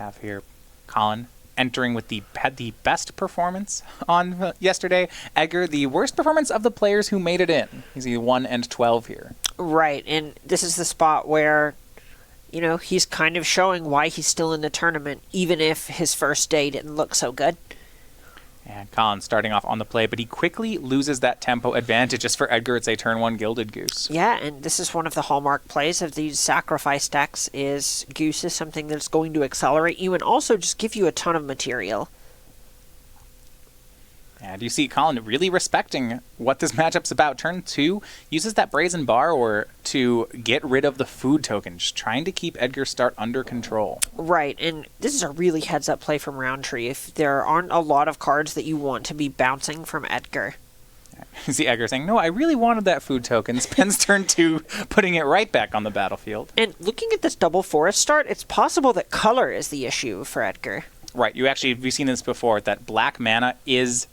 have here Collin entering with had the best performance on yesterday. Edgar, the worst performance of the players who made it in. He's 1-12 here. Right, and this is the spot where, you know, he's kind of showing why he's still in the tournament, even if his first day didn't look so good. And Collin starting off on the play, but he quickly loses that tempo advantage. Just for Edgar, it's a turn 1 Gilded Goose. Yeah, and this is one of the hallmark plays of these sacrifice decks, is Goose is something that's going to accelerate you and also just give you a ton of material. And you see Collin really respecting what this matchup's about. Turn 2 uses that Brazen Borrower to get rid of the food token, just trying to keep Edgar's start under control. Right, and this is a really heads-up play from Rountree. If there aren't a lot of cards that you want to be bouncing from Edgar. You see Edgar saying, no, I really wanted that food token. Spends turn 2, putting it right back on the battlefield. And looking at this double forest start, it's possible that color is the issue for Edgar. Right, we've seen this before, that black mana is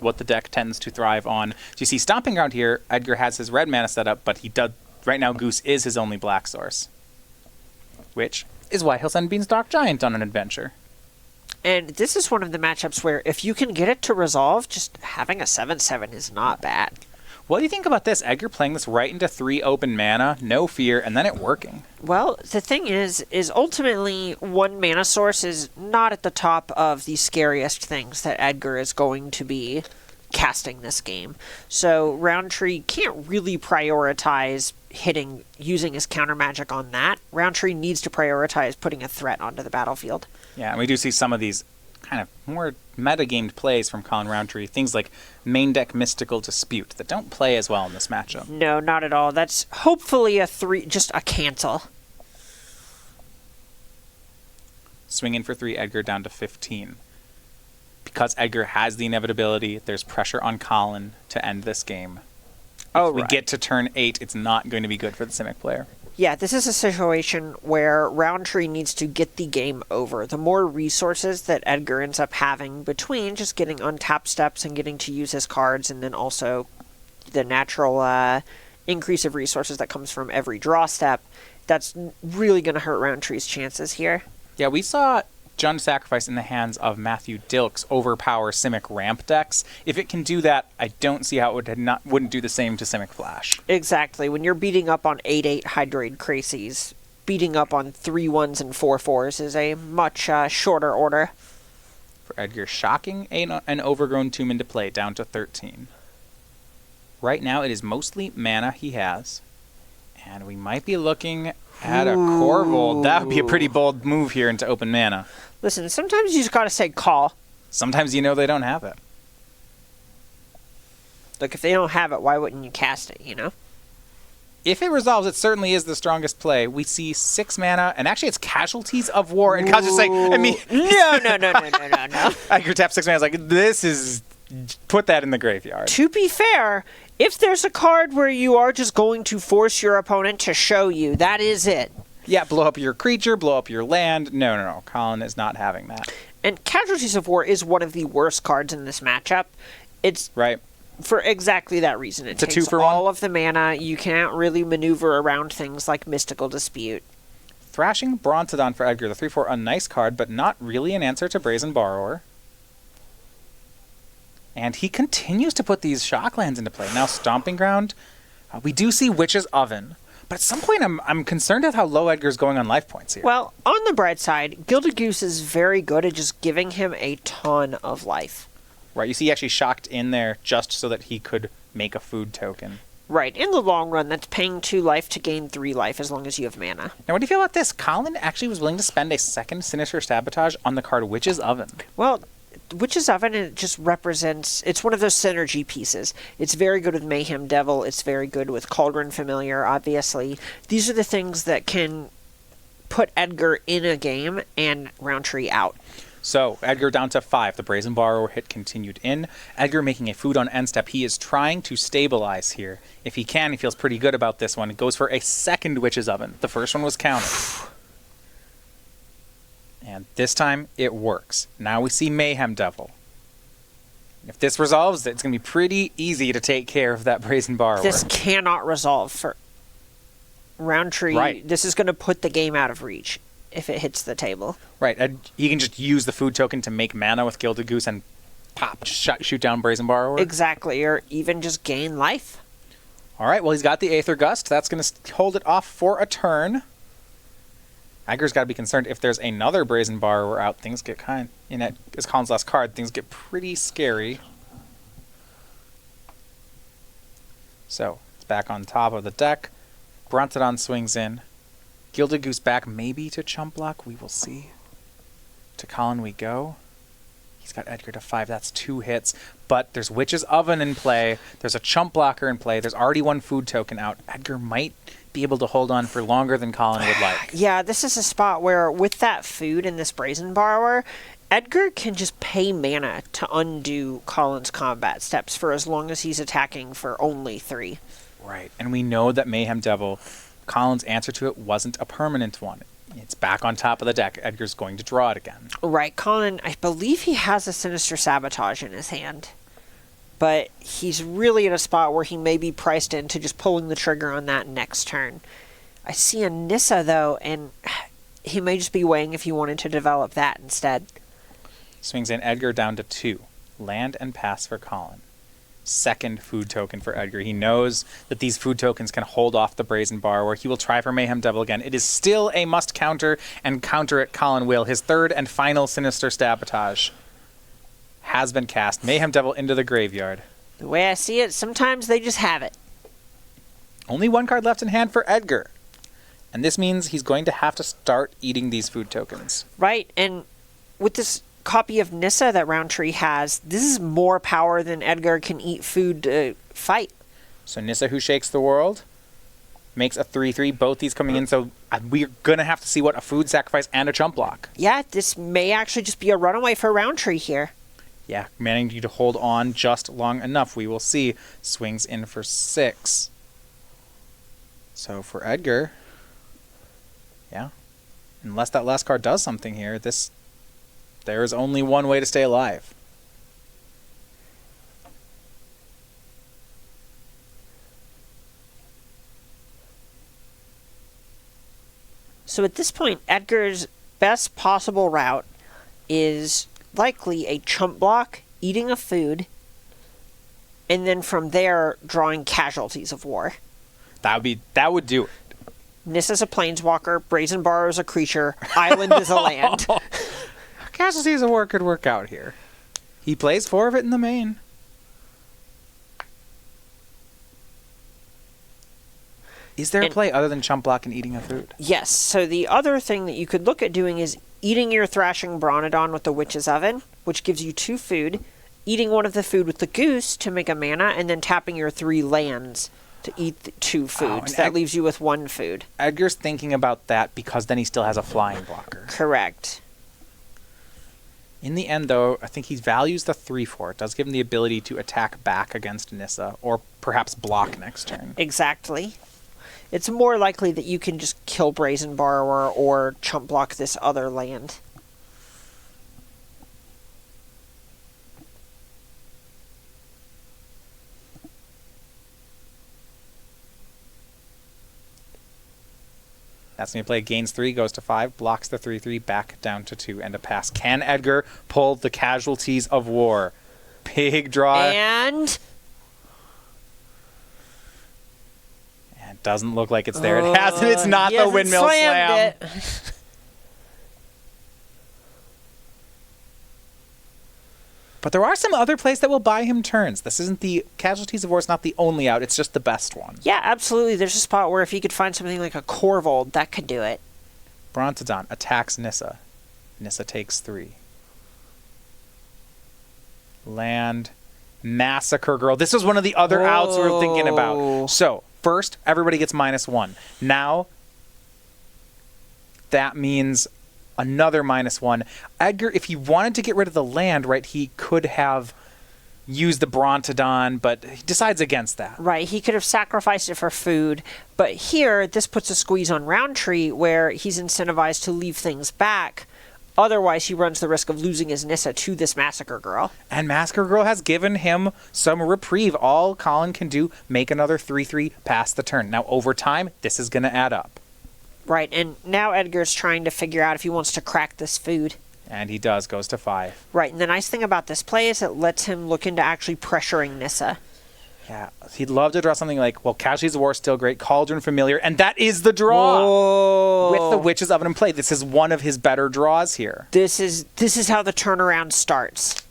what the deck tends to thrive on. So you see Stomping Ground here, Edgar has his red mana set up, but he does right now Goose is his only black source. Which is why he'll send Beanstalk Giant on an adventure. And this is one of the matchups where if you can get it to resolve, just having a 7/7 is not bad. What do you think about this? Edgar playing this right into 3 open mana, no fear, and then it working. Well, the thing is ultimately 1 mana source is not at the top of the scariest things that Edgar is going to be casting this game. So Rountree can't really prioritize using his counter magic on that. Rountree needs to prioritize putting a threat onto the battlefield. Yeah, and we do see some of these kind of more metagamed plays from Collin Rountree. Things like main deck Mystical Dispute that don't play as well in this matchup. No, not at all. That's hopefully just a cancel. Swinging for 3, Edgar down to 15. Because Edgar has the inevitability, there's pressure on Collin to end this game. If we get to turn 8, it's not going to be good for the Simic player. Yeah, this is a situation where Rountree needs to get the game over. The more resources that Edgar ends up having between just getting untapped steps and getting to use his cards, and then also the natural increase of resources that comes from every draw step, that's really going to hurt Rountree's chances here. Yeah, we saw Jund Sacrifice in the hands of Matthew Dilks overpower Simic ramp decks. If it can do that, I don't see how it wouldn't do the same to Simic Flash. Exactly. When you're beating up on 8/8 Hydroid Crazies, beating up on 3/1s and 4/4s is a much shorter order. For Edgar, shocking an overgrown tomb into play, down to 13. Right now, it is mostly mana he has. And we might be looking at a Corvold. That would be a pretty bold move here into open mana. Listen, sometimes you just gotta say call. Sometimes you know they don't have it. Like, if they don't have it, why wouldn't you cast it, you know? If it resolves, it certainly is the strongest play. We see 6 mana, and actually it's Casualties of War. And Kyle's just like, I mean... No. Edgar taps 6 mana, is like, this is... Put that in the graveyard. To be fair, if there's a card where you are just going to force your opponent to show you, that is it. Yeah, blow up your creature, blow up your land. No. Collin is not having that. And Casualties of War is one of the worst cards in this matchup. It's right for exactly that reason. It takes 2-for-1. All of the mana. You can't really maneuver around things like Mystical Dispute. Thrashing Brontodon for Edgar, the 3/4, a nice card, but not really an answer to Brazen Borrower. And he continues to put these shocklands into play. Now, Stomping Ground, we do see Witch's Oven. But at some point, I'm concerned with how low Edgar's going on life points here. Well, on the bright side, Gilded Goose is very good at just giving him a ton of life. Right, you see he actually shocked in there just so that he could make a food token. Right, in the long run, that's paying 2 life to gain 3 life as long as you have mana. Now, what do you feel about this? Collin actually was willing to spend a second Sinister Sabotage on the card Witch's Oven. Well, Witch's Oven, it just represents... It's one of those synergy pieces. It's very good with Mayhem Devil. It's very good with Cauldron Familiar, obviously. These are the things that can put Edgar in a game and Rountree out. So, Edgar down to 5. The Brazen Borrower hit continued in. Edgar making a food on end step. He is trying to stabilize here. If he can, he feels pretty good about this one. He goes for a second Witch's Oven. The first one was countered. And this time, it works. Now we see Mayhem Devil. If this resolves, it's going to be pretty easy to take care of that Brazen Borrower. This cannot resolve for Rountree. Right. This is going to put the game out of reach. if it hits the table. Right. He can just use the food token to make mana with Gilded Goose and pop, shoot down Brazen Borrower. Exactly, or even just gain life. All right, well, he's got the Aether Gust. That's going to hold it off for a turn. Edgar's got to be concerned if there's another Brazen Borrower out. Things get as Collin's last card, things get pretty scary. So, it's back on top of the deck. Brontodon swings in. Gilded Goose back maybe to Chump Block. We will see. To Collin we go. He's got Edgar to 5. That's 2 hits. But there's Witch's Oven in play. There's a Chump Blocker in play. There's already 1 food token out. Edgar might be able to hold on for longer than Collin would like. Yeah, this is a spot where with that food and this Brazen Borrower, Edgar can just pay mana to undo Collin's combat steps for as long as he's attacking for only 3. Right. And we know that Mayhem Devil, Collin's answer to it wasn't a permanent one. It's back on top of the deck. Edgar's going to draw it again. Right. Collin, I believe he has a Sinister Sabotage in his hand. But he's really in a spot where he may be priced into just pulling the trigger on that next turn. I see a Nissa, though, and he may just be weighing if he wanted to develop that instead. Swings in Edgar down to 2. Land and pass for Collin. Second food token for Edgar. He knows that these food tokens can hold off the Brazen Borrower. He will try for Mayhem Devil again. It is still a must counter, and counter it Collin will. His third and final Sinister Sabotage has been cast. Mayhem Devil into the graveyard. The way I see it, sometimes they just have it. Only 1 card left in hand for Edgar. And this means he's going to have to start eating these food tokens. Right, and with this copy of Nissa that Rountree has, this is more power than Edgar can eat food to fight. So Nissa, who shakes the world, makes a 3/3. Both these coming in, so we're going to have to see what a food sacrifice and a Chump Block. Yeah, this may actually just be a runaway for Rountree here. Yeah, managing to hold on just long enough. We will see. Swings in for 6. So for Edgar, yeah, unless that last card does something here, there is only one way to stay alive. So at this point, Edgar's best possible route is likely a Chump Block, eating a food, and then from there, drawing Casualties of War. That would do it. Nissa's a planeswalker, Brazen Borrower is a creature, Island is a land. Casualties of War could work out here. He plays 4 of it in the main. Is there a play other than Chump Block and eating a food? Yes, so the other thing that you could look at doing is eating your Thrashing Bronodon with the Witch's Oven, which gives you 2 food, eating one of the food with the Goose to make a mana, and then tapping your 3 lands to eat the 2 foods. That leaves you with 1 food. Edgar's thinking about that because then he still has a flying blocker. Correct. In the end, though, I think he values the 3/4. It does give him the ability to attack back against Nissa, or perhaps block next turn. Exactly. It's more likely that you can just kill Brazen Borrower or Chump Block this other land. That's when you play gains 3, goes to 5, blocks the 3/3, back down to 2, and a pass. Can Edgar pull the Casualties of War? Big draw. And it doesn't look like it's there. It hasn't. It's not the windmill slam. But there are some other plays that will buy him turns. This isn't the Casualties of War is not the only out. It's just the best one. Yeah, absolutely. There's a spot where if he could find something like a Corvold, that could do it. Brontodon attacks Nissa. Nissa takes 3. Land. Massacre Girl. This was one of the other outs we were thinking about. So, first, everybody gets -1. Now, that means another -1. Edgar, if he wanted to get rid of the land, right, he could have used the Brontodon, but he decides against that. Right, he could have sacrificed it for food, but here, this puts a squeeze on Rountree where he's incentivized to leave things back. Otherwise, he runs the risk of losing his Nissa to this Massacre Girl. And Massacre Girl has given him some reprieve. All Collin can do, make another 3/3, pass the turn. Now, over time, this is going to add up. Right, and now Edgar's trying to figure out if he wants to crack this food. And he does, goes to 5. Right, and the nice thing about this play is it lets him look into actually pressuring Nissa. Yeah, he'd love to draw something like, well, Casualties of War is still great, Cauldron Familiar, and that is the draw! Whoa. With the Witch's Oven in play. This is one of his better draws here. This is how the turnaround starts.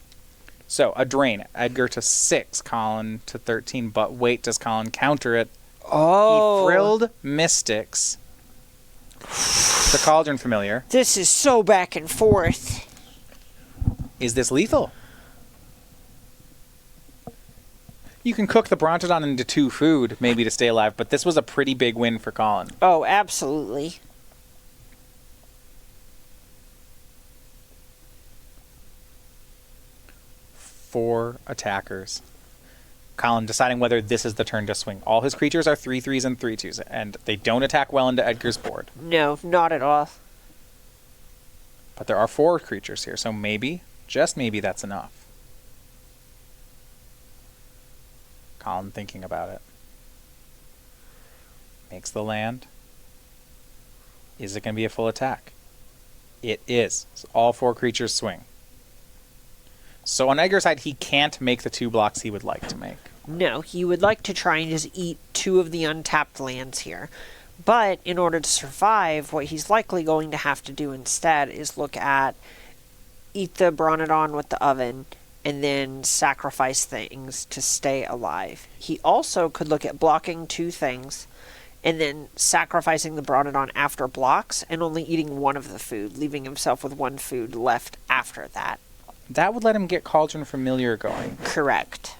So, a drain. Edgar to 6, Collin to 13, but wait, does Collin counter it? Oh. He Frilled Mystics. The Cauldron Familiar. This is so back and forth. Is this lethal? You can cook the Brontodon into 2 food, maybe to stay alive, but this was a pretty big win for Collin. Oh, absolutely. Four attackers. Collin deciding whether this is the turn to swing. All his creatures are 3/3s and 3/2s, and they don't attack well into Edgar's board. No, not at all. But there are 4 creatures here, so maybe, just maybe, that's enough. Collin thinking about it. Makes the land. Is it going to be a full attack? It is. So all 4 creatures swing. So on Edgar's side, he can't make the 2 blocks he would like to make. No, he would like to try and just eat 2 of the untapped lands here. But in order to survive, what he's likely going to have to do instead is look at eat the Bronodon with the oven and then sacrifice things to stay alive. He also could look at blocking 2 things and then sacrificing the Bronodon after blocks and only eating 1 of the food, leaving himself with 1 food left after that. That would let him get Cauldron Familiar going. Correct.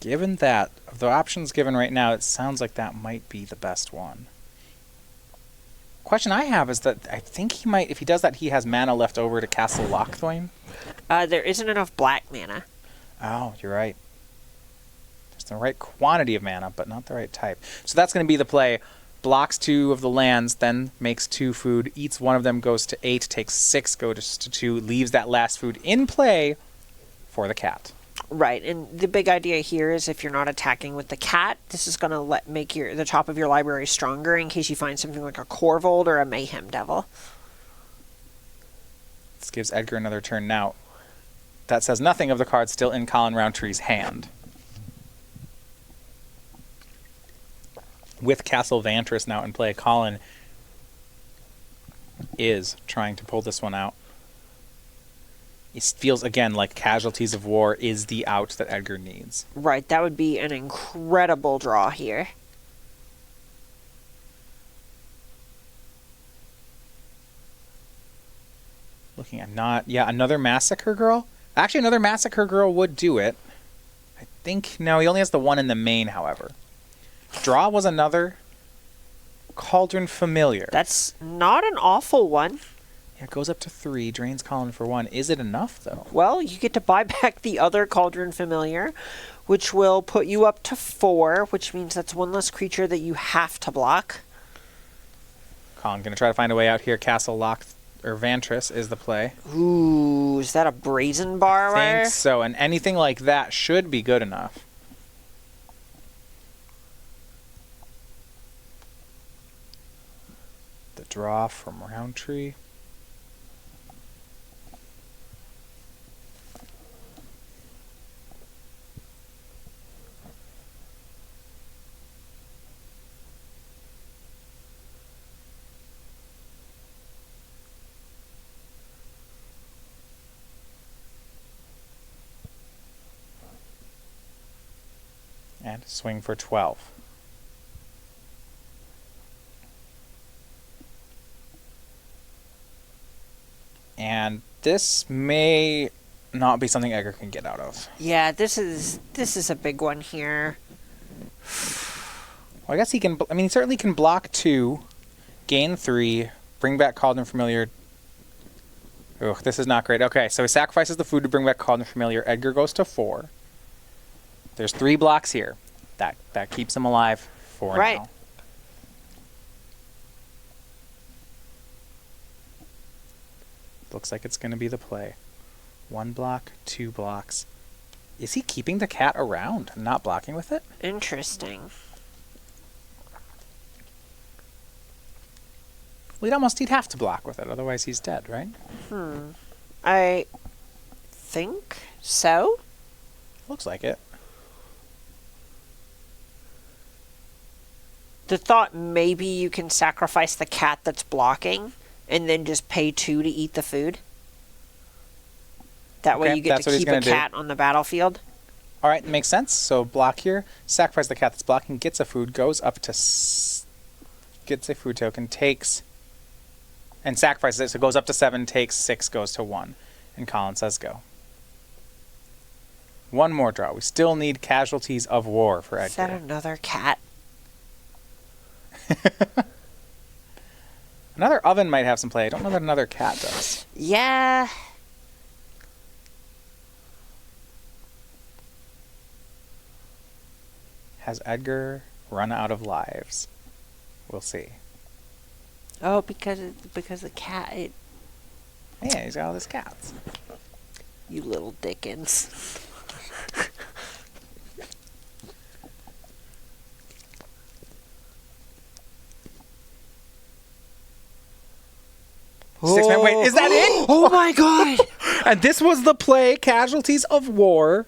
Given that, of the options given right now, it sounds like that might be the best one. Question I have is that I think he might, if he does that, he has mana left over to Castle Lochthwain. There isn't enough black mana. Oh, you're right. There's the right quantity of mana, but not the right type. So that's going to be the play. Blocks 2 of the lands, then makes 2 food, eats 1 of them, goes to 8, takes 6, goes to 2, leaves that last food in play for the cat. Right, and the big idea here is if you're not attacking with the cat, this is going to make the top of your library stronger in case you find something like a Corvold or a Mayhem Devil. This gives Edgar another turn now. That says nothing of the cards still in Collin Rountree's hand. With Castle Vantress now in play, Collin is trying to pull this one out. It feels, again, like Casualties of War is the out that Edgar needs. Right, that would be an incredible draw here. Looking at another Massacre Girl? Actually, another Massacre Girl would do it. I think, no, he only has the 1 in the main, however. Draw was another Cauldron Familiar. That's not an awful one. Yeah, it goes up to 3, drains Collin for 1. Is it enough, though? Well, you get to buy back the other Cauldron Familiar, which will put you up to 4, which means that's 1 less creature that you have to block. Collin going to try to find a way out here. Castle Vantress is the play. Ooh, is that a Brazen Borrower? I think so, and anything like that should be good enough. The draw from Rountree. And swing for 12. And this may not be something Edgar can get out of. Yeah, this is a big one here. Well, I guess he can. I mean, he certainly can block 2, gain 3, bring back Cauldron Familiar. Ugh, this is not great. Okay, so he sacrifices the food to bring back Cauldron Familiar. Edgar goes to 4. There's 3 blocks here. That keeps him alive for right now. Looks like it's going to be the play. 1 block, 2 blocks. Is he keeping the cat around and not blocking with it? Interesting. Well, he'd have to block with it, otherwise he's dead, right? I think so. Looks like it. The thought maybe you can sacrifice the cat that's blocking and then just pay 2 to eat the food. That way Okay, you get that's to what he's keep a gonna do. cat on the battlefield. All right, makes sense. So block here, sacrifice the cat that's blocking, gets a food, goes up to... gets a food token, takes... and sacrifices it, so it goes up to 7, takes 6, goes to 1. And Collin says go. One more draw. We still need casualties of war for Is that Edgar. another cat? Another oven might have some play. I don't know that another cat does. Yeah. Has Edgar run out of lives? We'll see. Oh, because the cat. Yeah, he's got all his cats. You little Dickens. Six-man, wait, is that it? Oh my god! And this was the play, casualties of war.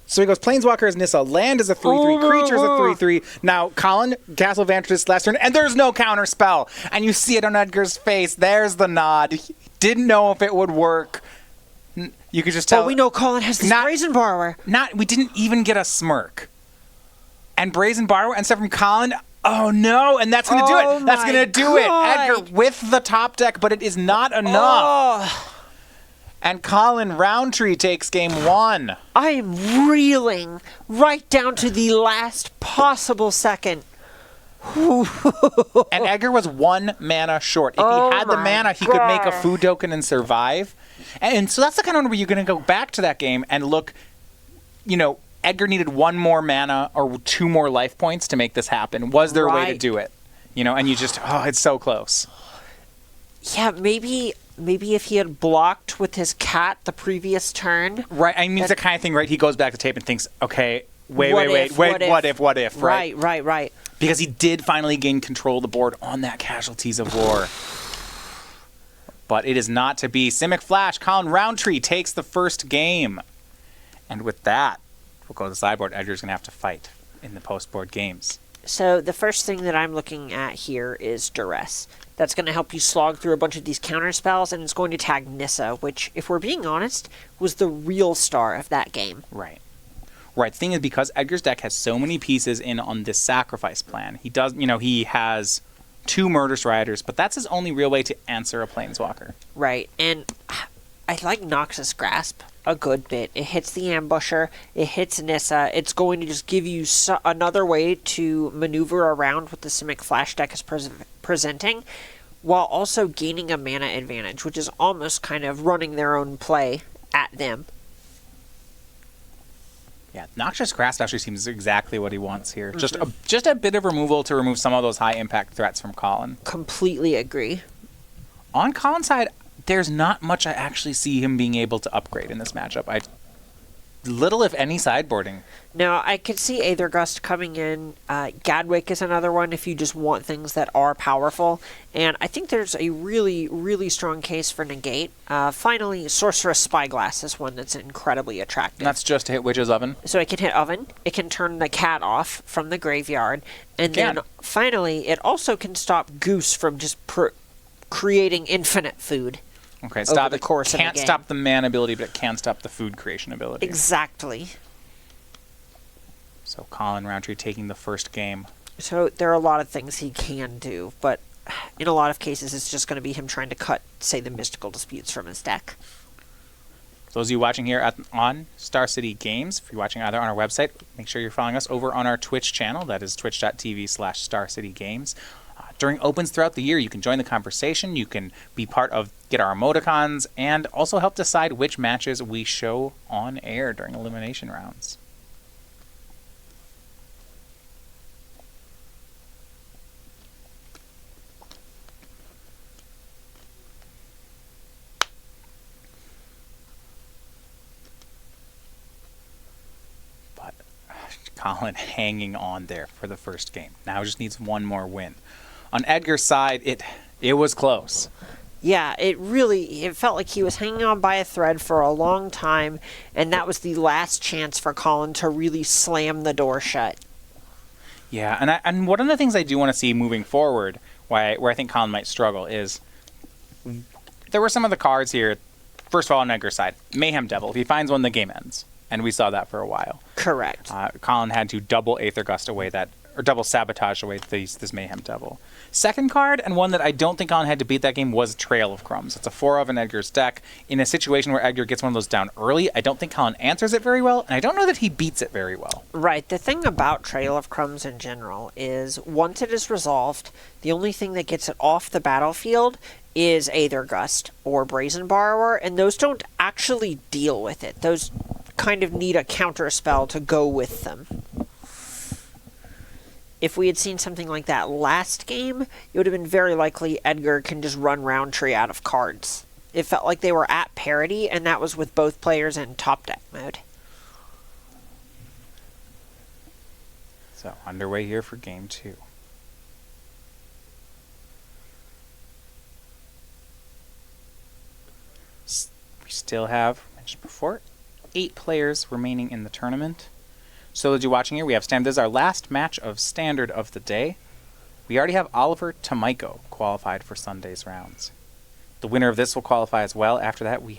So he goes, Planeswalker is Nissa, land is a 3/3, creature is a 3/3. Now, Collin, Castle of Vantage last turn, and there's no counter spell. And you see it on Edgar's face. There's the nod. He didn't know if it would work. You could just tell. Well, we know Collin has this Brazen Borrower. We didn't even get a smirk. And Brazen Borrower and stuff from Collin. Oh no, and that's gonna do it. That's gonna do it. Edgar with the top deck, but it is not enough. And Collin Rountree takes game 1. I am reeling right down to the last possible second. And Edgar was 1 mana short. If he had the mana, he could make a food token and survive. And so that's the kind of one where you're going to go back to that game and look, Edgar needed 1 more mana or 2 more life points to make this happen. Was there a way to do it? And you just, it's so close. Yeah, maybe if he had blocked with his cat the previous turn. Right. I mean, it's the kind of thing, right? He goes back to tape and thinks, okay, wait, what if, right? Right. Because he did finally gain control of the board on that Casualties of War. But it is not to be. Simic Flash, Collin Rountree takes the first game. And with that, we'll go to the sideboard. Edgar's going to have to fight in the post-board games. So the first thing that I'm looking at here is Duress. That's going to help you slog through a bunch of these counter spells, and it's going to tag Nissa, which, if we're being honest, was the real star of that game. Right. The thing is, because Edgar's deck has so many pieces in on this sacrifice plan, he does, he has 2 Murderous Riders, but that's his only real way to answer a Planeswalker. Right, and I like Noxus Grasp a good bit. It hits the Ambusher, it hits Nissa. It's going to just give you another way to maneuver around what the Simic Flash deck is presenting, while also gaining a mana advantage, which is almost kind of running their own play at them. Yeah, Noxious Grasp actually seems exactly what he wants here. Mm-hmm. Just a bit of removal to remove some of those high-impact threats from Collin. Completely agree. On Collin's side, there's not much I actually see him being able to upgrade in this matchup. Little, if any, sideboarding. Now, I could see Aethergust coming in. Gadwick is another one if you just want things that are powerful. And I think there's a really, really strong case for Negate. Finally, Sorceress Spyglass is one that's incredibly attractive. And that's just to hit Witch's Oven? So it can hit Oven. It can turn the cat off from the graveyard. And then, finally, it also can stop Goose from just creating infinite food. Okay, can't stop the mana ability, but it can stop the food creation ability. Exactly. So Collin Rountree taking the first game. So there are a lot of things he can do, but in a lot of cases it's just going to be him trying to cut, say, the Mystical Disputes from his deck. Those of you watching here on Star City Games, if you're watching either on our website, make sure you're following us over on our Twitch channel. That is twitch.tv/StarCityGames. During opens throughout the year, you can join the conversation, you can be part of Get Our Emoticons, and also help decide which matches we show on air during elimination rounds. But Collin hanging on there for the first game. Now just needs one more win. On Edgar's side, it It was close. Yeah, it felt like he was hanging on by a thread for a long time, and that was the last chance for Collin to really slam the door shut. Yeah, and one of the things I do want to see moving forward, where I think Collin might struggle, is there were some of the cards here. First of all, on Edgar's side, Mayhem Devil. If he finds one, the game ends, and we saw that for a while. Correct. Collin had to double Aether Gust away or double Sabotage away this Mayhem Devil. Second card, and one that I don't think Collin had to beat that game, was Trail of Crumbs. It's a 4 of in Edgar's deck. In a situation where Edgar gets one of those down early, I don't think Collin answers it very well, and I don't know that he beats it very well. Right. The thing about Trail of Crumbs in general is once it is resolved, the only thing that gets it off the battlefield is Aether Gust or Brazen Borrower, and those don't actually deal with it. Those kind of need a counter spell to go with them. If we had seen something like that last game, it would have been very likely Edgar can just run Rountree out of cards. It felt like they were at parity, and that was with both players in top deck mode. So, underway here for game 2. We still have, mentioned before, 8 players remaining in the tournament. So as you're watching here, we have Standard. This is our last match of Standard of the day. We already have Oliver Tamaiko qualified for Sunday's rounds. The winner of this will qualify as well. After that, we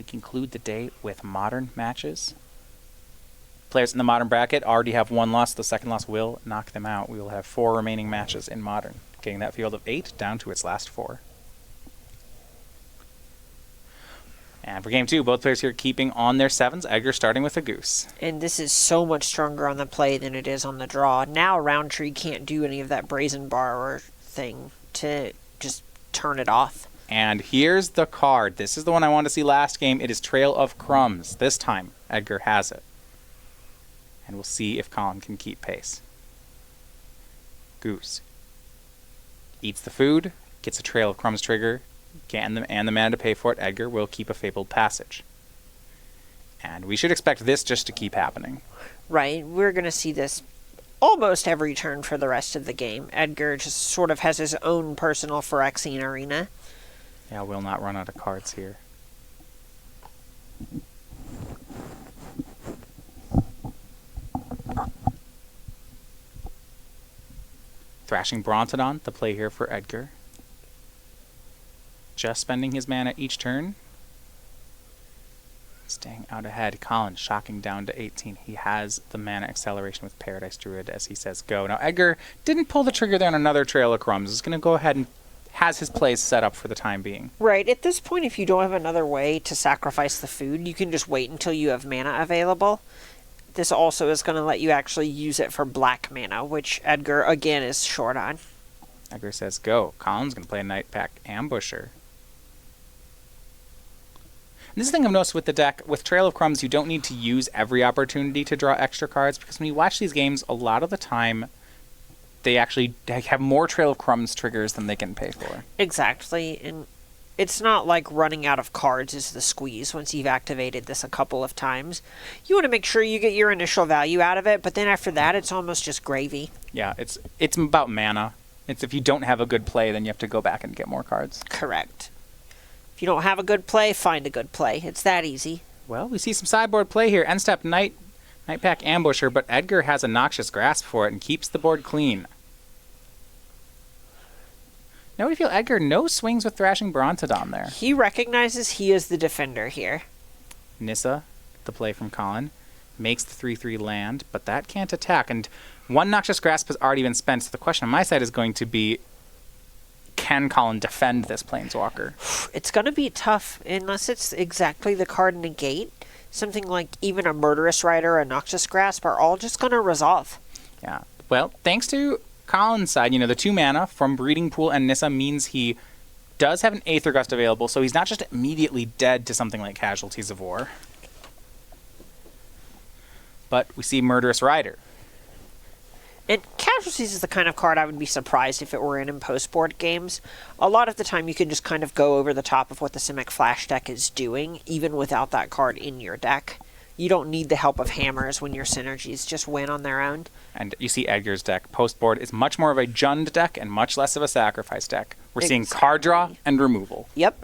conclude the day with Modern matches. Players in the Modern bracket already have 1 loss. The second loss will knock them out. We will have 4 remaining matches in Modern, getting that field of 8 down to its last 4. And for game 2, both players here keeping on their 7s. Edgar starting with a goose. And this is so much stronger on the play than it is on the draw. Now Rountree can't do any of that Brazen Borrower thing to just turn it off. And here's the card. This is the one I wanted to see last game. It is Trail of Crumbs. This time, Edgar has it. And we'll see if Collin can keep pace. Goose eats the food, gets a Trail of Crumbs trigger, and the mana to pay for it. Edgar will keep a Fabled Passage. And we should expect this just to keep happening. Right, we're going to see this almost every turn for the rest of the game. Edgar just sort of has his own personal Phyrexian arena. Yeah, we'll not run out of cards here. Thrashing Brontodon, the play here for Edgar. Just spending his mana each turn. Staying out ahead. Collin shocking down to 18. He has the mana acceleration with Paradise Druid as he says go. Now Edgar didn't pull the trigger there on another Trail of Crumbs. He's going to go ahead and has his plays set up for the time being. Right. At this point, if you don't have another way to sacrifice the food, you can just wait until you have mana available. This also is going to let you actually use it for black mana, which Edgar, again, is short on. Edgar says go. Collin's going to play a Night Pack Ambusher. And this is the thing I've noticed with the deck. With Trail of Crumbs, you don't need to use every opportunity to draw extra cards, because when you watch these games, a lot of the time, they actually have more Trail of Crumbs triggers than they can pay for. Exactly, and it's not like running out of cards is the squeeze once you've activated this a couple of times. You want to make sure you get your initial value out of it, but then after that, it's almost just gravy. Yeah, it's about mana. It's if you don't have a good play, then you have to go back and get more cards. Correct. If you don't have a good play, find a good play. It's that easy. Well, we see some sideboard play here. End step Night Pack Ambusher, but Edgar has a Noxious Grasp for it and keeps the board clean. Now we feel Edgar no swings with Thrashing Brontodon there. He recognizes he is the defender here. Nissa, the play from Collin, makes the 3/3 land, but that can't attack. And one Noxious Grasp has already been spent, so the question on my side is going to be, can Collin defend this Planeswalker? It's going to be tough unless it's exactly the card negate. Something like even a Murderous Rider or a Noxious Grasp are all just going to resolve. Yeah. Well, thanks to Collin's side, the 2 mana from Breeding Pool and Nissa means he does have an Aether Gust available, so he's not just immediately dead to something like Casualties of War. But we see Murderous Rider. And Casualties is the kind of card I would be surprised if it were in post-board games. A lot of the time you can just kind of go over the top of what the Simic Flash deck is doing, even without that card in your deck. You don't need the help of hammers when your synergies just win on their own. And you see Edgar's deck post-board is much more of a Jund deck and much less of a sacrifice deck. We're seeing card draw and removal. Yep.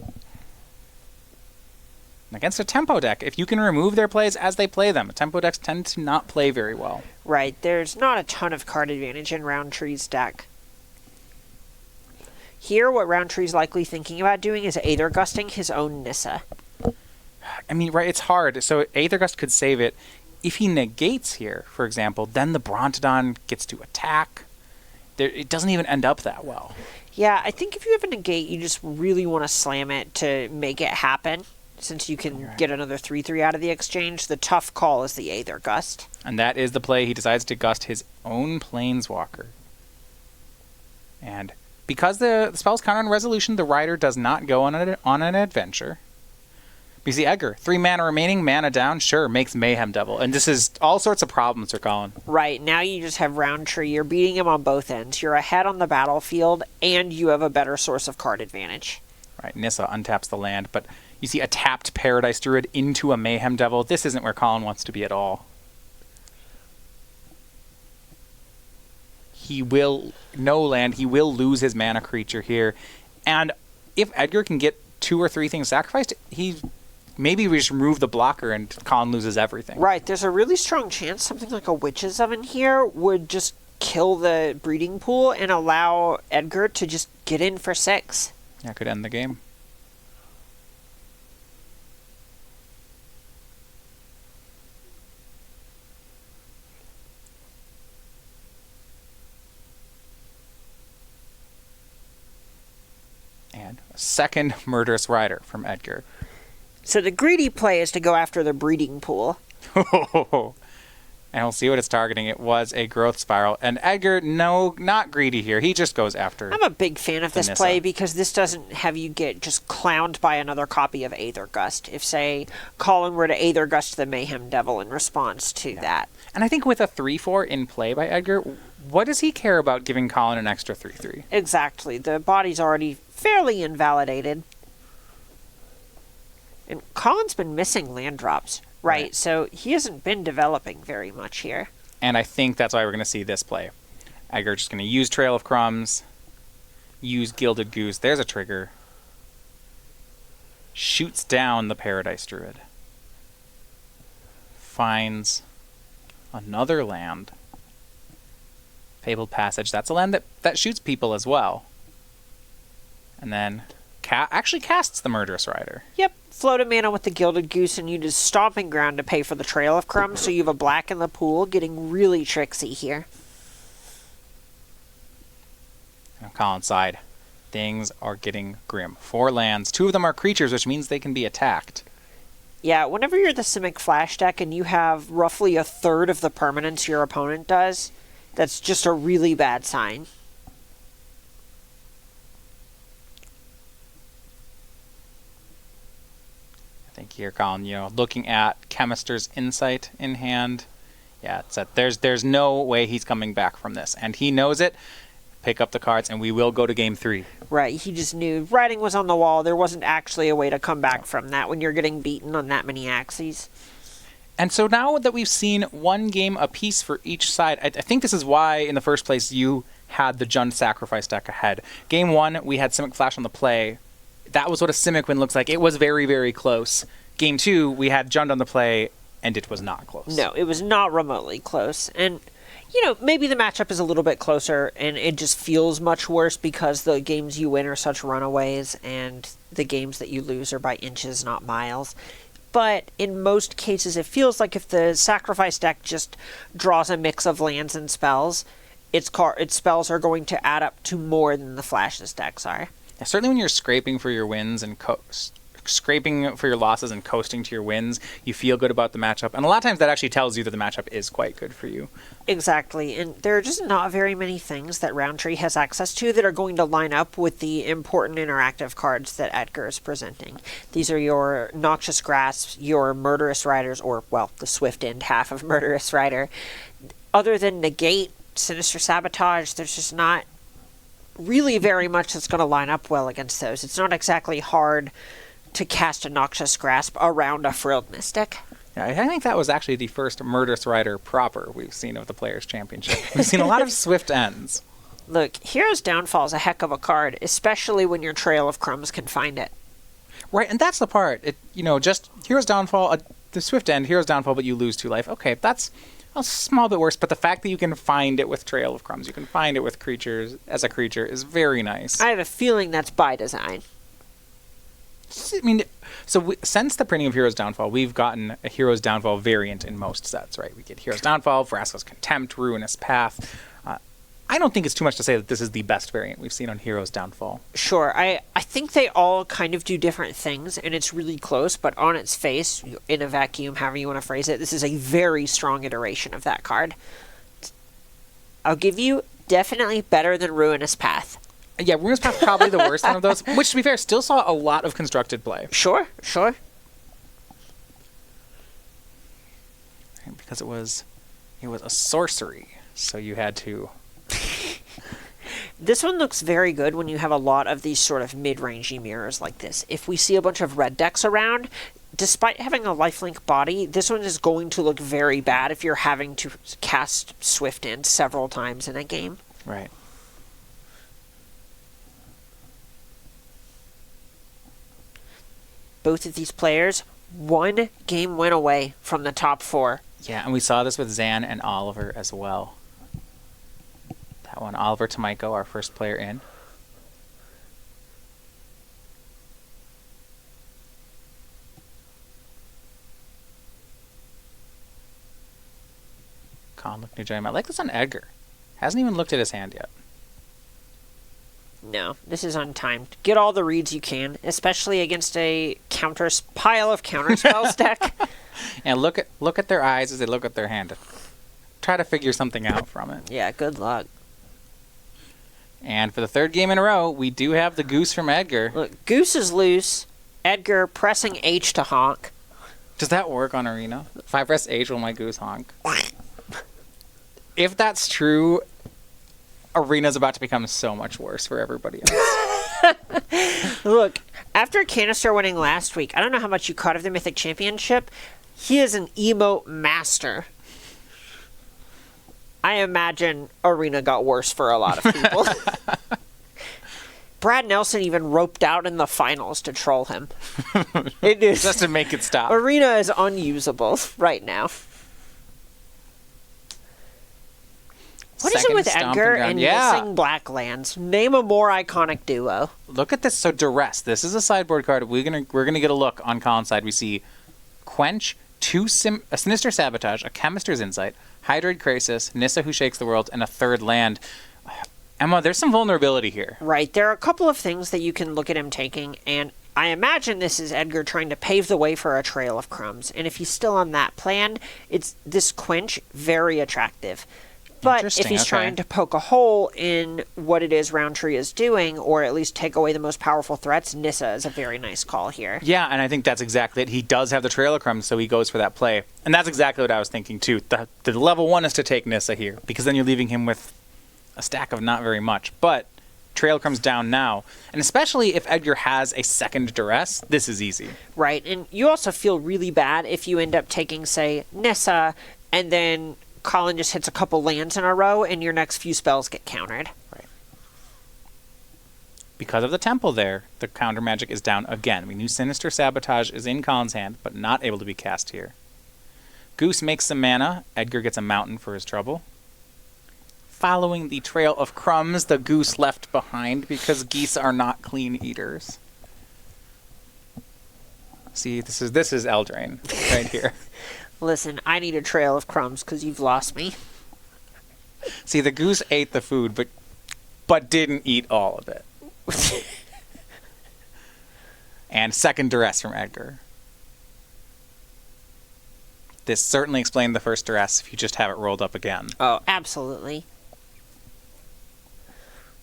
And against a tempo deck, if you can remove their plays as they play them, tempo decks tend to not play very well. Right. There's not a ton of card advantage in Rountree's deck. Here, what Rountree's likely thinking about doing is Aether Gusting his own Nissa. I mean, right, it's hard. So Aether Gust could save it. If he negates here, for example, then the Brontodon gets to attack. It doesn't even end up that well. Yeah, I think if you have a negate, you just really want to slam it to make it happen. Since you can get another 3/3 out of the exchange, the tough call is the Aether Gust. And that is the play. He decides to gust his own Planeswalker. And because the spell's counter on resolution, the Rider does not go on an adventure. You see Edgar, 3 mana remaining, mana down, sure, makes Mayhem Devil. And this is all sorts of problems for Collin. Right, now you just have Rountree. You're beating him on both ends. You're ahead on the battlefield, and you have a better source of card advantage. Right, Nissa untaps the land, but you see a tapped Paradise Druid into a Mayhem Devil. This isn't where Collin wants to be at all. He will, no land, he will lose his mana creature here. And if Edgar can get 2 or 3 things sacrificed, maybe we just remove the blocker and Collin loses everything. Right, there's a really strong chance something like a Witch's Oven here would just kill the breeding pool and allow Edgar to just get in for 6. That could end the game. And a second Murderous Rider from Edgar. So the greedy play is to go after the breeding pool. And we'll see what it's targeting. It was a Growth Spiral. And Edgar, no, not greedy here. He just goes after. I'm a big fan of this play because this doesn't have you get just clowned by another copy of Aether Gust. If, say, Collin were to Aether Gust the Mayhem Devil in response to that. And I think with a 3/4 in play by Edgar, what does he care about giving Collin an extra 3/3? Exactly. The body's already fairly invalidated. And Collin's been missing land drops. Right, so he hasn't been developing very much here. And I think that's why we're going to see this play. Edgar just going to use Trail of Crumbs, use Gilded Goose. There's a trigger. Shoots down the Paradise Druid. Finds another land. Fabled Passage. That's a land that shoots people as well. And then actually casts the Murderous Rider. Yep. Float a mana with the Gilded Goose and use Stomping Ground to pay for the Trail of Crumbs, so you have a black in the pool, getting really tricksy here. On Collin's side, things are getting grim. 4 lands. 2 of them are creatures, which means they can be attacked. Yeah, whenever you're the Simic Flash deck and you have roughly a third of the permanents your opponent does, that's just a really bad sign. I think here, Collin, looking at Chemister's Insight in hand, yeah, it's that there's no way he's coming back from this, and he knows it. Pick up the cards, and we will go to game 3. Right, he just knew writing was on the wall. There wasn't actually a way to come back from that when you're getting beaten on that many axes. And so now that we've seen 1 game apiece for each side, I think this is why, in the first place, you had the Jund Sacrifice deck ahead. Game 1, we had Simic Flash on the play. That was what a Simic win looks like. It was very, very close. Game 2, we had Jund on the play, and it was not close. No, it was not remotely close. And, maybe the matchup is a little bit closer, and it just feels much worse because the games you win are such runaways, and the games that you lose are by inches, not miles. But in most cases, it feels like if the Sacrifice deck just draws a mix of lands and spells, its spells are going to add up to more than the Flash's decks are. Yeah, certainly when you're scraping for your wins and scraping for your losses and coasting to your wins, you feel good about the matchup. And a lot of times that actually tells you that the matchup is quite good for you. Exactly. And there are just not very many things that Rountree has access to that are going to line up with the important interactive cards that Edgar is presenting. These are your Noxious Grasps, your Murderous Riders, or, well, the Swift End half of Murderous Rider. Other than Negate, Sinister Sabotage, there's just not really very much that's going to line up well against those. It's not exactly hard to cast a Noxious Grasp around a Frilled Mystic. Yeah, I think that was actually the first Murderous Rider proper we've seen of the Players' Championship. We've seen a lot of swift ends. Look, Hero's Downfall is a heck of a card, especially when your Trail of Crumbs can find it. Right, and that's the part. Just Hero's Downfall, the swift end, Hero's Downfall, but you lose 2 life. Okay, that's a small bit worse, but the fact that you can find it with Trail of Crumbs, you can find it with creatures as a creature is very nice. I have a feeling that's by design. I mean, since the printing of Hero's Downfall, we've gotten a Hero's Downfall variant in most sets, right? We get Hero's Downfall, Vraska's Contempt, Ruinous Path. I don't think it's too much to say that this is the best variant we've seen on Hero's Downfall. Sure, I think they all kind of do different things, and it's really close, but on its face, in a vacuum, however you want to phrase it, this is a very strong iteration of that card. I'll give you definitely better than Ruinous Path. Yeah, Ruinous Path probably the worst one of those, which, to be fair, still saw a lot of constructed play. Sure. Because it was a sorcery, so you had to... This one looks very good when you have a lot of these sort of mid-rangey mirrors like this. If we see a bunch of red decks around, despite having a lifelink body, this one is going to look very bad if you're having to cast Swift End several times in a game. Right. Both of these players, 1 game win away from the top 4. Yeah, and we saw this with Zan and Oliver as well. That one, Oliver Tomiko, our first player in. Collin looking to join him. I like this on Edgar. Hasn't even looked at his hand yet. No, this is untimed. Get all the reads you can, especially against a pile of counterspells deck. And look at their eyes as they look at their hand. Try to figure something out from it. Yeah, good luck. And for the 3rd game in a row, we do have the Goose from Edgar. Look, Goose is loose. Edgar pressing H to honk. Does that work on Arena? If I press H, will my Goose honk? If that's true, Arena's about to become so much worse for everybody else. Look, after Canister winning last week, I don't know how much you caught of the Mythic Championship. He is an emote master. I imagine Arena got worse for a lot of people. Brad Nelson even roped out in the finals to troll him. It is just to make it stop. Arena is unusable right now. What is it with Edgar and missing black lands? Name a more iconic duo. Look at this. So Duress. This is a sideboard card. We're gonna get a look on Collin's side. We see Quench, a Sinister Sabotage, a Chemister's Insight, Hydroid Krasis, Nissa Who Shakes the World, and a 3rd land. Emma, there's some vulnerability here. Right. There are a couple of things that you can look at him taking, and I imagine this is Edgar trying to pave the way for a Trail of Crumbs. And if he's still on that plan, it's this Quench, very attractive. But if he's trying to poke a hole in what it is Rountree is doing, or at least take away the most powerful threats, Nissa is a very nice call here. Yeah, and I think that's exactly it. He does have the Trail of Crumbs, so he goes for that play. And that's exactly what I was thinking, too. The level 1 is to take Nissa here, because then you're leaving him with a stack of not very much. But Trail of Crumbs down now, and especially if Edgar has a 2nd Duress, this is easy. Right, and you also feel really bad if you end up taking, say, Nissa, and then Collin just hits a couple lands in a row, and your next few spells get countered. Right. Because of the temple there, the counter magic is down again. We knew Sinister Sabotage is in Collin's hand, but not able to be cast here. Goose makes some mana. Edgar gets a mountain for his trouble. Following the Trail of Crumbs, the Goose left behind because geese are not clean eaters. See, this is Eldraine right here. Listen, I need a Trail of Crumbs because you've lost me. See, the Goose ate the food, but didn't eat all of it. And 2nd Duress from Edgar. This certainly explained the 1st Duress if you just have it rolled up again. Oh, absolutely.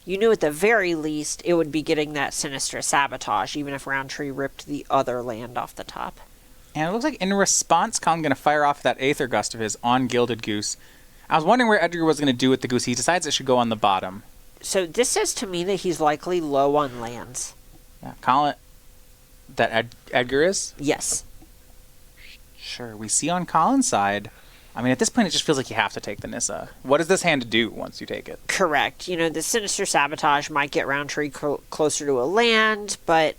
You knew at the very least it would be getting that Sinister Sabotage, even if Rountree ripped the other land off the top. And it looks like in response, Collin's going to fire off that Aether Gust of his on Gilded Goose. I was wondering where Edgar was going to do with the Goose. He decides it should go on the bottom. So this says to me that he's likely low on lands. Yeah, Collin... That Edgar is? Yes. Sure. We see on Collin's side, I mean, at this point, it just feels like you have to take the Nissa. What does this hand do once you take it? Correct. You know, the Sinister Sabotage might get Rountree closer to a land, but,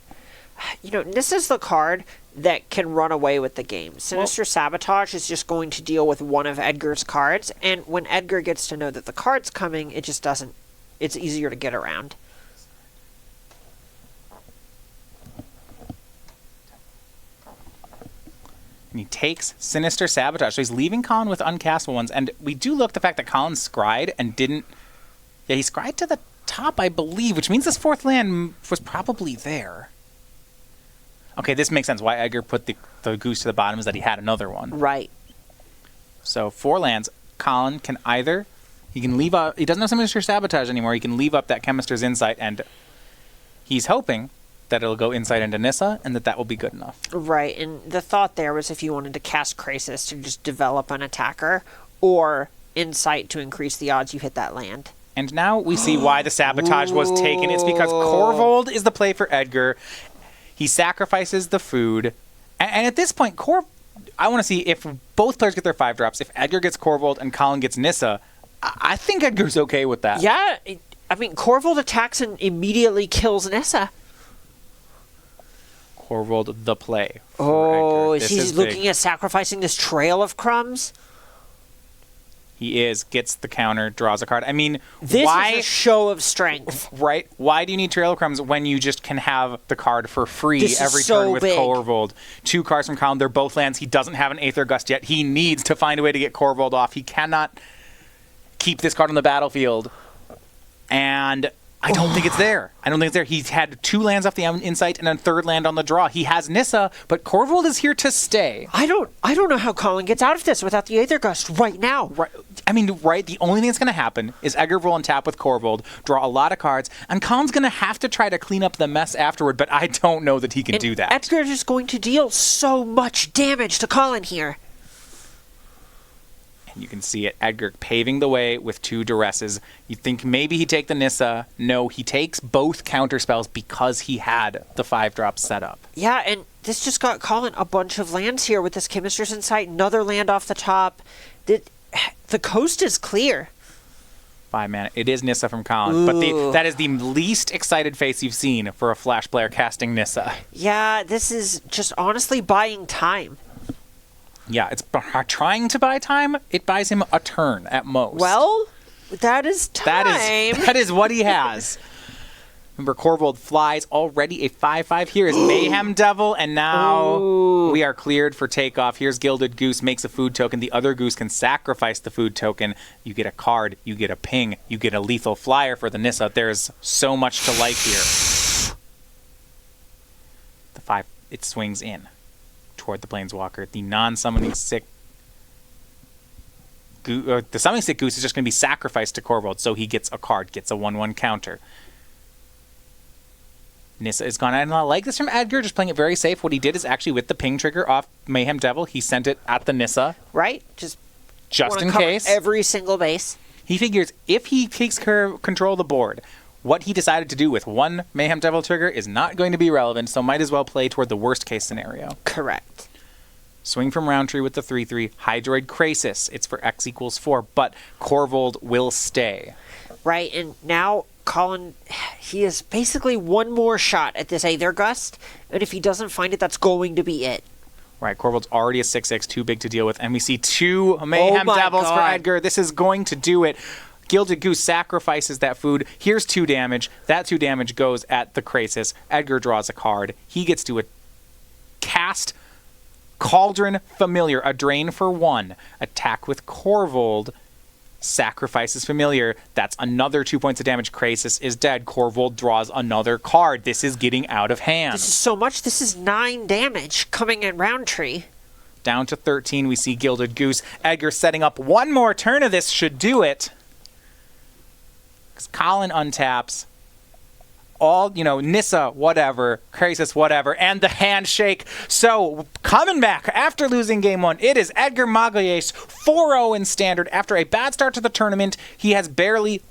you know, Nissa's the card that can run away with the game. Sinister Sabotage is just going to deal with one of Edgar's cards, and when Edgar gets to know that the card's coming, it just doesn't... It's easier to get around. And he takes Sinister Sabotage. So he's leaving Collin with uncastable ones. And we do look at the fact that Collin scryed and didn't... Yeah, he scryed to the top, I believe, which means this fourth land was probably there. Okay, this makes sense. Why Edgar put the goose to the bottom is that he had another one. Right. So 4 lands. Collin can either... He can leave up... He doesn't have Sinister Sabotage anymore. He can leave up that Chemister's Insight, and he's hoping that it'll go Insight into Nissa, and that will be good enough. Right, and the thought there was if you wanted to cast Krasis to just develop an attacker, or Insight to increase the odds you hit that land. And now we see why the Sabotage was taken. It's because Corvold is the play for Edgar. He sacrifices the food. And at this point, I want to see if both players get their 5-drops. If Edgar gets Corvold and Collin gets Nissa, I think Edgar's okay with that. Yeah, I mean, Corvold attacks and immediately kills Nissa. Corvold the play. Oh, is he looking at sacrificing this trail of crumbs? He is. Gets the counter, draws a card. I mean, this is a show of strength. Right? Why do you need Trail of Crumbs when you just can have the card for free every turn with Corvold? 2 cards from Collin. They're both lands. He doesn't have an Aether Gust yet. He needs to find a way to get Corvold off. He cannot keep this card on the battlefield. And I don't think it's there. I don't think it's there. He's had 2 lands off the Insight and a 3rd land on the draw. He has Nissa, but Corvold is here to stay. I don't know how Collin gets out of this without the Aether Gust right now. Right. I mean, right, the only thing that's going to happen is Edgar will untap with Corvold, draw a lot of cards, and Collin's going to have to try to clean up the mess afterward, but I don't know that he can do that. Edgar is going to deal so much damage to Collin here. And you can see it, Edgar paving the way with 2 duresses. You think maybe he'd take the Nissa. No, he takes both counter spells because he had the 5-drops set up. Yeah, and this just got Collin a bunch of lands here with this Chemister's Insight, another land off the top. The coast is clear. 5 mana. It is Nissa from Collin, but that is the least excited face you've seen for a Flash player casting Nissa. Yeah, this is just honestly buying time. Yeah, it's trying to buy time. It buys him a turn at most. Well, that is time. That is what he has. Remember, Corvold flies. Already a 5/5. Here is Mayhem Devil, and now we are cleared for takeoff. Here's Gilded Goose, makes a food token. The other goose can sacrifice the food token. You get a card, you get a ping, you get a lethal flyer for the Nissa. There's so much to like here. The 5, it swings in toward the Planeswalker. The non-summoning sick the summoning sick goose is just going to be sacrificed to Corvold, so he gets a card, gets a 1/1 counter. Nissa is gone. And I like this from Edgar, just playing it very safe. What he did is actually with the ping trigger off Mayhem Devil, he sent it at the Nissa. Right? Just in case. Every single base. He figures if he takes control of the board, what he decided to do with 1 Mayhem Devil trigger is not going to be relevant, so might as well play toward the worst case scenario. Correct. Swing from Rountree with the 3/3. Hydroid Krasis. It's for X = 4, but Corvold will stay. Right, and now Collin, he has basically one more shot at this Aether Gust, and if he doesn't find it, that's going to be it. Right, Corvold's already a 6/6, too big to deal with, and we see 2 Mayhem Devils for Edgar. This is going to do it. Gilded Goose sacrifices that food. Here's 2 damage. That 2 damage goes at the Krasis. Edgar draws a card. He gets to cast Cauldron Familiar, a drain for 1. Attack with Corvold. Sacrifices Familiar. That's another 2 points of damage. Krasis is dead. Corvold draws another card. This is getting out of hand. This is so much. This is 9 damage coming in Rountree. Down to 13, we see Gilded Goose. Edgar setting up one more turn of this should do it. Because Collin untaps. All, Nissa, whatever, Krasis, whatever, and the handshake. So, coming back after losing game 1, it is Edgar Magalhaes, 4-0 in Standard. After a bad start to the tournament, he has barely